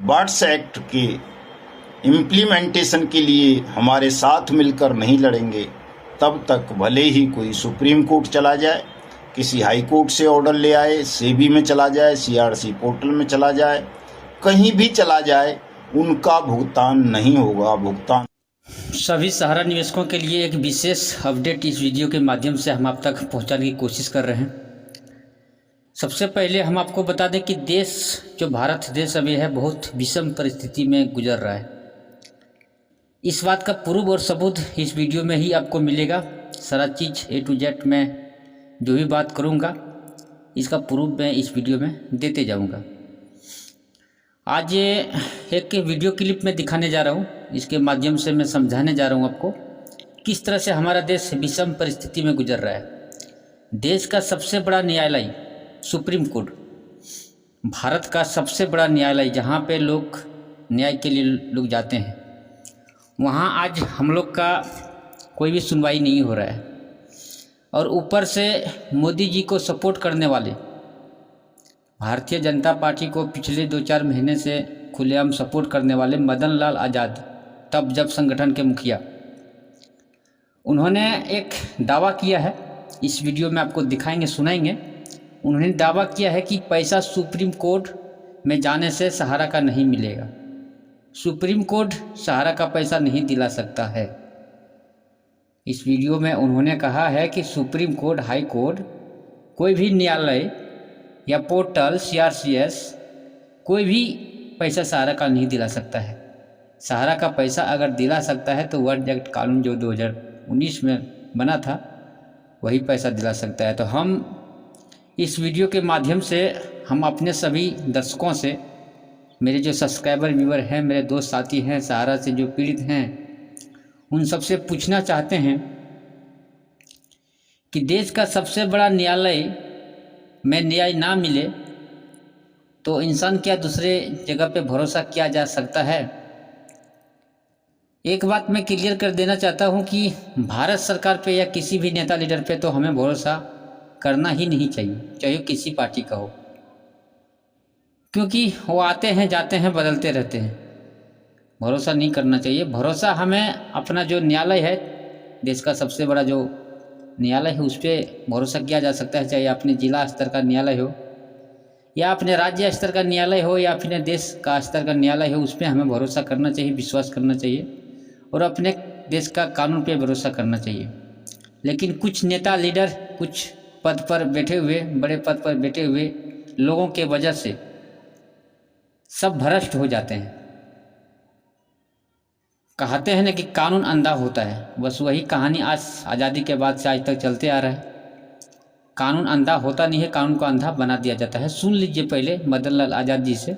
Birds act के implementation के लिए हमारे साथ मिलकर नहीं लड़ेंगे, तब तक भले ही कोई सुप्रीम कोर्ट चला जाए, किसी हाई कोर्ट से ऑर्डर ले आए, सेबी में चला जाए, सीआरसी पोर्टल में चला जाए, कहीं भी चला जाए, उनका भुगतान नहीं होगा। भुगतान सभी सहारा निवेशकों के लिए एक विशेष अपडेट इस वीडियो के माध्यम से हम आप तक पहुंचाने की कोशिश कर रहे हैं। सबसे पहले हम आपको बता दें कि देश जो भारत देश अभी है बहुत विषम परिस्थिति में गुजर रहा है। इस बात का प्रूफ और सबूत इस वीडियो में ही आपको मिलेगा। सारा चीज़ A to Z मैं जो भी बात करूँगा इसका प्रूफ मैं इस वीडियो में देते जाऊँगा। आज एक वीडियो क्लिप में दिखाने जा रहा हूँ, इसके माध्यम से मैं समझाने जा रहा हूँ आपको किस तरह से हमारा देश विषम परिस्थिति में गुजर रहा है। देश का सबसे बड़ा न्यायालय सुप्रीम कोर्ट, भारत का सबसे बड़ा न्यायालय जहाँ पे लोग न्याय के लिए लोग जाते हैं, वहाँ आज हम लोग का कोई भी सुनवाई नहीं हो रहा है। और ऊपर से मोदी जी को सपोर्ट करने वाले, भारतीय जनता पार्टी को पिछले 2-4 महीने से खुलेआम सपोर्ट करने वाले मदन लाल आज़ाद, तब जब संगठन के मुखिया, उन्होंने एक दावा किया है, इस वीडियो में आपको दिखाएंगे सुनाएंगे। उन्होंने दावा किया है कि पैसा सुप्रीम कोर्ट में जाने से सहारा का नहीं मिलेगा, सुप्रीम कोर्ट सहारा का पैसा नहीं दिला सकता है। इस वीडियो में उन्होंने कहा है कि सुप्रीम कोर्ट, हाई कोर्ट, कोई भी न्यायालय या पोर्टल, CRCS, कोई भी पैसा सहारा का नहीं दिला सकता है। सहारा का पैसा अगर दिला सकता है तो वर्ड एक्ट कानून जो 2019 में बना था वही पैसा दिला सकता है। तो हम इस वीडियो के माध्यम से हम अपने सभी दर्शकों से, मेरे जो सब्सक्राइबर व्यूअर हैं, मेरे दोस्त साथी हैं, सहारा से जो पीड़ित हैं, उन सबसे पूछना चाहते हैं कि देश का सबसे बड़ा न्यायालय में न्याय ना मिले तो इंसान क्या दूसरे जगह पे भरोसा किया जा सकता है। एक बात मैं क्लियर कर देना चाहता हूं कि भारत सरकार पे या किसी भी नेता लीडर पे तो हमें भरोसा करना ही नहीं चाहिए, चाहे किसी पार्टी का हो, क्योंकि वो आते हैं जाते हैं, बदलते रहते हैं। भरोसा नहीं करना चाहिए। भरोसा हमें अपना जो न्यायालय है, देश का सबसे बड़ा जो न्यायालय है, उस पर भरोसा किया जा सकता है। चाहे अपने जिला स्तर का न्यायालय हो या अपने राज्य स्तर का न्यायालय हो या अपने देश का स्तर का न्यायालय हो, उस पर हमें भरोसा करना चाहिए, विश्वास करना चाहिए और अपने देश का कानून पे भरोसा करना चाहिए। लेकिन कुछ नेता लीडर कुछ पद पर बैठे हुए, बड़े पद पर बैठे हुए लोगों के वजह से सब भ्रष्ट हो जाते हैं। कहते हैं ना कि कानून अंधा होता है, बस वही कहानी आज आज़ादी के बाद से आज तक चलते आ रहा है। कानून अंधा होता नहीं है, कानून को अंधा बना दिया जाता है। सुन लीजिए पहले मदन लाल आज़ाद जी से,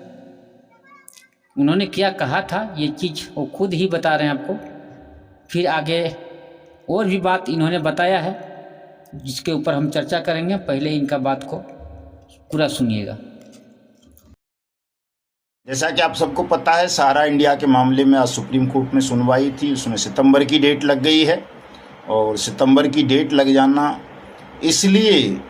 उन्होंने क्या कहा था, ये चीज़ वो खुद ही बता रहे हैं आपको। फिर आगे और भी बात इन्होंने बताया है जिसके ऊपर हम चर्चा करेंगे। पहले इनका बात को पूरा सुनिएगा। जैसा कि आप सबको पता है, सहारा इंडिया के मामले में आज सुप्रीम कोर्ट में सुनवाई थी, उसमें सितंबर की डेट लग गई है। और सितंबर की डेट लग जाना इसलिए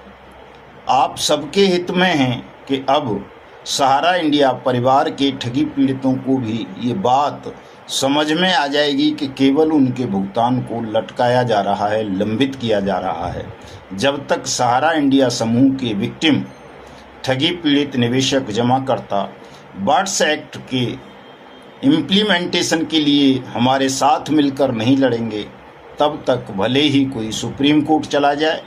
आप सबके हित में है कि अब सहारा इंडिया परिवार के ठगी पीड़ितों को भी ये बात समझ में आ जाएगी कि केवल उनके भुगतान को लटकाया जा रहा है, लंबित किया जा रहा है। जब तक सहारा इंडिया समूह के विक्टिम, ठगी पीड़ित, निवेशक, जमाकर्ता बार्ड्स एक्ट के इम्प्लीमेंटेशन के लिए हमारे साथ मिलकर नहीं लड़ेंगे, तब तक भले ही कोई सुप्रीम कोर्ट चला जाए,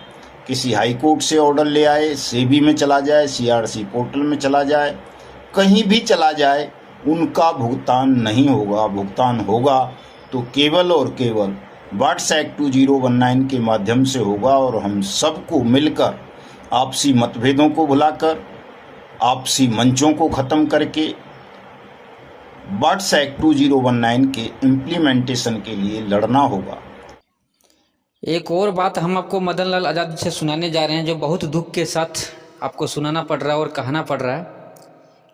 किसी हाई कोर्ट से ऑर्डर ले आए, सेबी में चला जाए, CRC पोर्टल में चला जाए, कहीं भी चला जाए, उनका भुगतान नहीं होगा। भुगतान होगा तो केवल और केवल बार्ड्स एक्ट 2019 के माध्यम से होगा। और हम सबको मिलकर आपसी मतभेदों को भुलाकर, आपसी मंचों को ख़त्म करके बार्ड्स एक्ट 2019 के इम्प्लीमेंटेशन के लिए लड़ना होगा। एक और बात हम आपको मदन लाल आज़ाद से सुनाने जा रहे हैं, जो बहुत दुख के साथ आपको सुनाना पड़ रहा है और कहना पड़ रहा है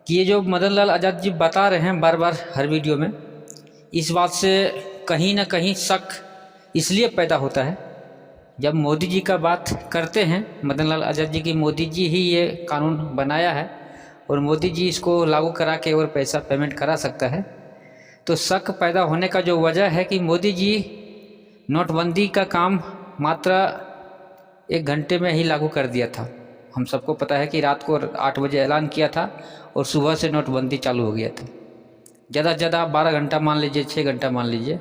कि ये जो मदन लाल आज़ाद जी बता रहे हैं बार बार हर वीडियो में, इस बात से कहीं ना कहीं शक इसलिए पैदा होता है जब मोदी जी का बात करते हैं मदन लाल आज़ाद जी की, मोदी जी ही ये कानून बनाया है और मोदी जी इसको लागू करा के और पैसा पेमेंट करा सकता है। तो शक पैदा होने का जो वजह है कि मोदी जी नोटबंदी का काम मात्र 1 घंटे में ही लागू कर दिया था। हम सबको पता है कि रात को 8 बजे ऐलान किया था और सुबह से नोटबंदी चालू हो गया था। ज़्यादा से ज़्यादा 12 घंटा मान लीजिए, 6 घंटा मान लीजिए।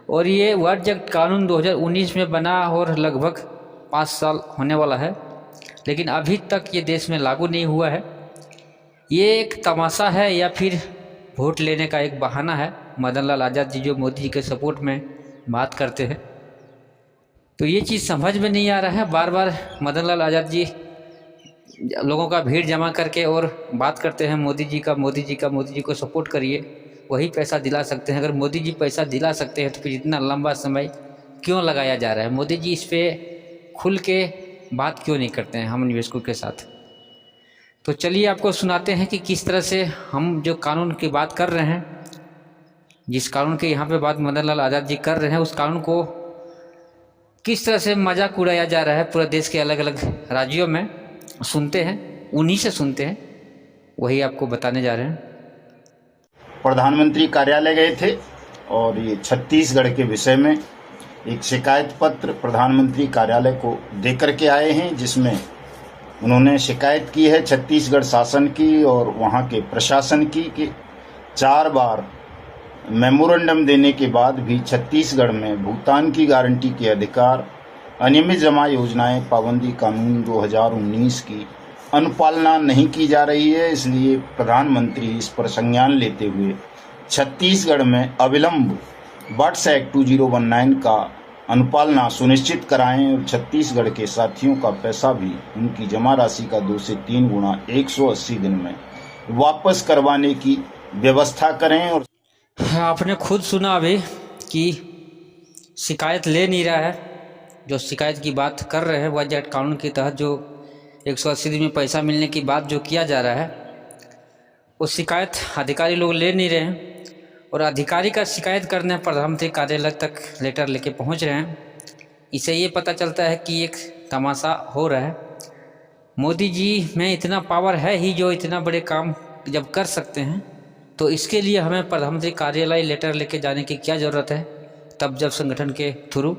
और ये वाणिज्य जब्त कानून 2019 में बना और लगभग 5 साल होने वाला है, लेकिन अभी तक ये देश में लागू नहीं हुआ है। ये एक तमाशा है या फिर वोट लेने का एक बहाना है। मदन लाल आज़ाद जी जो मोदी जी के सपोर्ट में बात करते हैं, तो ये चीज़ समझ में नहीं आ रहा है। बार बार मदन लाल आज़ाद जी लोगों का भीड़ जमा करके और बात करते हैं मोदी जी को सपोर्ट करिए, वही पैसा दिला सकते हैं। अगर मोदी जी पैसा दिला सकते हैं तो फिर इतना लंबा समय क्यों लगाया जा रहा है? मोदी जी इस पर खुल के बात क्यों नहीं करते हैं हम निवेशकों के साथ? तो चलिए आपको सुनाते हैं कि किस तरह से हम जो कानून की बात कर रहे हैं, जिस कानून की यहाँ पे बात मदन लाल आज़ाद जी कर रहे हैं, उस कानून को किस तरह से मजाक उड़ाया जा रहा है पूरे देश के अलग अलग राज्यों में। सुनते हैं, उन्हीं से सुनते हैं, वही आपको बताने जा रहे हैं। प्रधानमंत्री कार्यालय गए थे और ये छत्तीसगढ़ के विषय में एक शिकायत पत्र प्रधानमंत्री कार्यालय को देकर के आए हैं, जिसमें उन्होंने शिकायत की है छत्तीसगढ़ शासन की और वहाँ के प्रशासन की कि 4 बार मेमोरेंडम देने के बाद भी छत्तीसगढ़ में भुगतान की गारंटी के अधिकार, अनियमित जमा योजनाएं, पाबंदी कानून 2019 की अनुपालना नहीं की जा रही है। इसलिए प्रधानमंत्री इस पर संज्ञान लेते हुए छत्तीसगढ़ में अविलंब बट्स एक्ट 2019 का अनुपालना सुनिश्चित कराएं और छत्तीसगढ़ के साथियों का पैसा भी उनकी जमा राशि का 2 से 3 गुना 180 दिन में वापस करवाने की व्यवस्था करें। और आपने खुद सुना अभी कि शिकायत ले नहीं रहा है। जो शिकायत की बात कर रहे हैं वाणिज्य एक्ट कानून के तहत जो 180 दिन में पैसा मिलने की बात जो किया जा रहा है, वो शिकायत अधिकारी लोग ले नहीं रहे हैं। और अधिकारी का शिकायत करने प्रधानमंत्री कार्यालय तक लेटर लेके पहुंच रहे हैं। इससे ये पता चलता है कि एक तमाशा हो रहा है। मोदी जी में इतना पावर है ही, जो इतना बड़े काम जब कर सकते हैं तो इसके लिए हमें प्रधानमंत्री कार्यालय लेटर लेके जाने की क्या ज़रूरत है? तब जब संगठन के थ्रू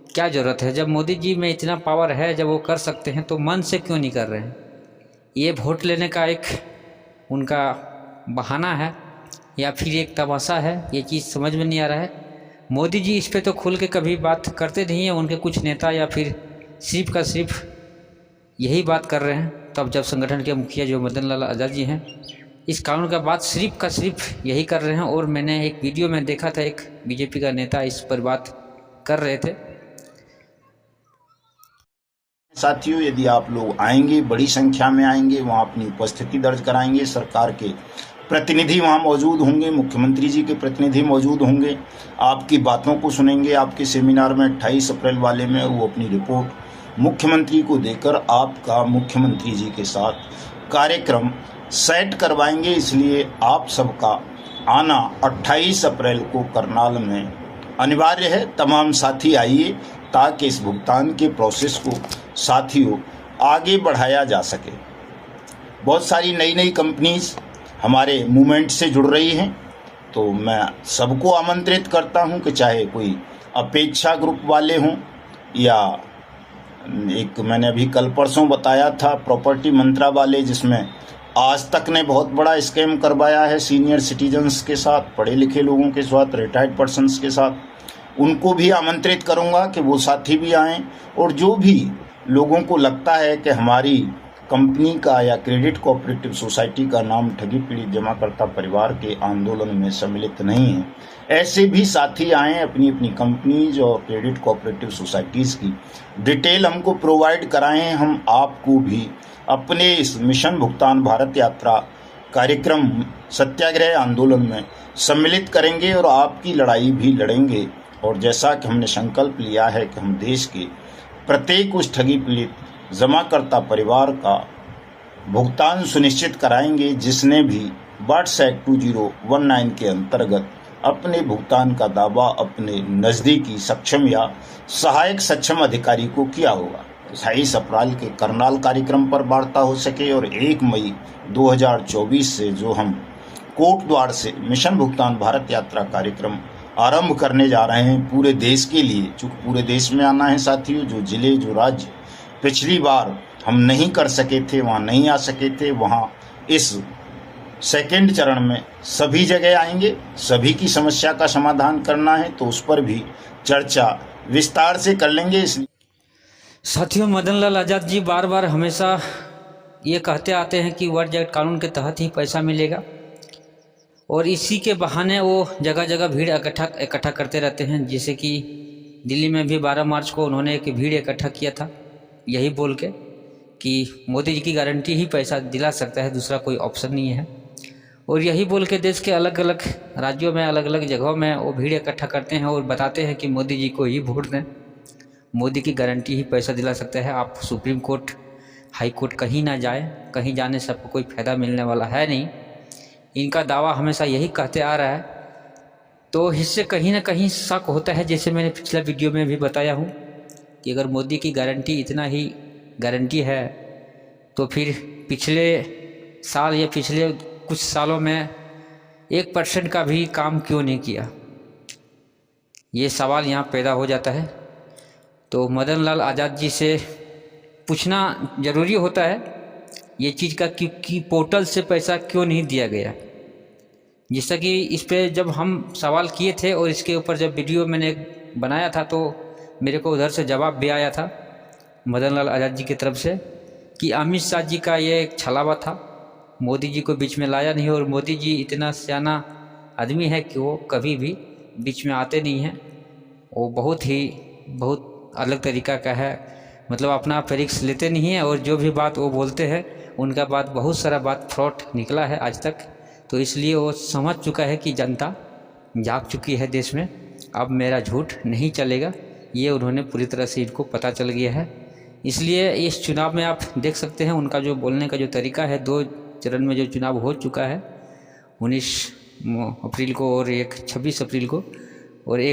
क्या ज़रूरत है? जब मोदी जी में इतना पावर है, जब वो कर सकते हैं, तो मन से क्यों नहीं कर रहे हैं? ये वोट लेने का एक उनका बहाना है या फिर एक तमाशा है, ये चीज़ समझ में नहीं आ रहा है। मोदी जी इस पे तो खुल के कभी बात करते नहीं हैं। उनके कुछ नेता या फिर सिर्फ का सिर्फ यही बात कर रहे हैं। तब जब संगठन के मुखिया जो मदन लाल आज़ाद जी हैं, इस कानून का बात सिर्फ का सिर्फ यही कर रहे हैं। और मैंने एक वीडियो में देखा था, एक बीजेपी का नेता इस पर बात कर रहे थे। साथियों, यदि आप लोग आएंगे, बड़ी संख्या में आएंगे, वहाँ अपनी उपस्थिति दर्ज कराएंगे, सरकार के प्रतिनिधि वहाँ मौजूद होंगे, मुख्यमंत्री जी के प्रतिनिधि मौजूद होंगे, आपकी बातों को सुनेंगे। आपके सेमिनार में 28 अप्रैल वाले में वो अपनी रिपोर्ट मुख्यमंत्री को देकर आपका मुख्यमंत्री जी के साथ कार्यक्रम सेट करवाएंगे। इसलिए आप सबका आना 28 अप्रैल को करनाल में अनिवार्य है। तमाम साथी आइए ताकि इस भुगतान के प्रोसेस को साथियों आगे बढ़ाया जा सके। बहुत सारी नई नई कंपनीज हमारे मूवमेंट से जुड़ रही हैं, तो मैं सबको आमंत्रित करता हूं कि चाहे कोई अपेक्षा ग्रुप वाले हों या एक मैंने अभी कल परसों बताया था प्रॉपर्टी मंत्रा वाले, जिसमें आज तक ने बहुत बड़ा स्कैम करवाया है सीनियर सिटीजन्स के साथ, पढ़े लिखे लोगों के साथ, रिटायर्ड पर्सन्स के साथ। उनको भी आमंत्रित करूंगा कि वो साथी भी आएं। और जो भी लोगों को लगता है कि हमारी कंपनी का या क्रेडिट कोऑपरेटिव सोसाइटी का नाम ठगी पीड़ित जमाकर्ता परिवार के आंदोलन में सम्मिलित नहीं है, ऐसे भी साथी आएँ। अपनी अपनी कंपनीज और क्रेडिट कोऑपरेटिव सोसाइटीज़ की डिटेल हमको प्रोवाइड कराएं। हम आपको भी अपने इस मिशन भुगतान भारत यात्रा कार्यक्रम सत्याग्रह आंदोलन में सम्मिलित करेंगे और आपकी लड़ाई भी लड़ेंगे। और जैसा कि हमने संकल्प लिया है कि हम देश के प्रत्येक उस ठगी पीड़ित जमाकर्ता परिवार का भुगतान सुनिश्चित कराएंगे जिसने भी बट्स एक्ट 2019 के अंतर्गत अपने भुगतान का दावा अपने नज़दीकी सक्षम या सहायक सक्षम अधिकारी को किया होगा। 28 अप्रैल के करनाल कार्यक्रम पर वार्ता हो सके और 1 मई 2024 से जो हम कोट द्वार से मिशन भुगतान भारत यात्रा कार्यक्रम आरंभ करने जा रहे हैं पूरे देश के लिए। चूँकि पूरे देश में आना है साथियों, जो जिले जो राज्य पिछली बार हम नहीं कर सके थे, वहाँ नहीं आ सके थे, वहाँ इस सेकेंड चरण में सभी जगह आएंगे। सभी की समस्या का समाधान करना है तो उस पर भी चर्चा विस्तार से कर लेंगे। इसलिए साथियों, मदन लाल आज़ाद जी बार बार हमेशा ये कहते आते हैं कि वर्क एक्ट कानून के तहत ही पैसा मिलेगा, और इसी के बहाने वो जगह जगह भीड़ इकट्ठा करते रहते हैं। जैसे कि दिल्ली में भी 12 मार्च को उन्होंने एक भीड़ इकट्ठा किया था, यही बोल के कि मोदी जी की गारंटी ही पैसा दिला सकता है, दूसरा कोई ऑप्शन नहीं है। और यही बोल के देश के अलग अलग राज्यों में, अलग अलग जगहों में वो भीड़ इकट्ठा करते हैं और बताते हैं कि मोदी जी को ही वोट दें, मोदी की गारंटी ही पैसा दिला सकता है। आप सुप्रीम कोर्ट, हाई कोर्ट कहीं ना जाए, कहीं जाने से आपको कोई फ़ायदा मिलने वाला है नहीं। इनका दावा हमेशा यही कहते आ रहा है, तो इससे कहीं ना कहीं शक होता है। जैसे मैंने पिछला वीडियो में भी बताया हूँ कि अगर मोदी की गारंटी इतना ही गारंटी है तो फिर पिछले साल या पिछले कुछ सालों में 1% का भी काम क्यों नहीं किया, ये सवाल यहाँ पैदा हो जाता है। तो मदन लाल आज़ाद जी से पूछना ज़रूरी होता है ये चीज़ का कि पोर्टल से पैसा क्यों नहीं दिया गया। जैसा कि इस पे जब हम सवाल किए थे और इसके ऊपर जब वीडियो मैंने बनाया था तो मेरे को उधर से जवाब भी आया था मदन लाल आज़ाद जी की तरफ से कि अमित शाह जी का ये एक छलावा था, मोदी जी को बीच में लाया नहीं। और मोदी जी इतना सियाना आदमी है कि वो कभी भी बीच में आते नहीं हैं। वो बहुत अलग तरीका का है, मतलब अपना रिस्क लेते नहीं हैं, और जो भी बात वो बोलते हैं उनका बात बहुत सारा बात फ्रॉड निकला है आज तक। तो इसलिए वो समझ चुका है कि जनता जाग चुकी है देश में, अब मेरा झूठ नहीं चलेगा, ये उन्होंने पूरी तरह से इनको पता चल गया है। इसलिए इस चुनाव में आप देख सकते हैं उनका जो बोलने का जो तरीका है, 2 चरण में जो चुनाव हो चुका है, 19 अप्रैल को और एक 26 अप्रैल को, और एक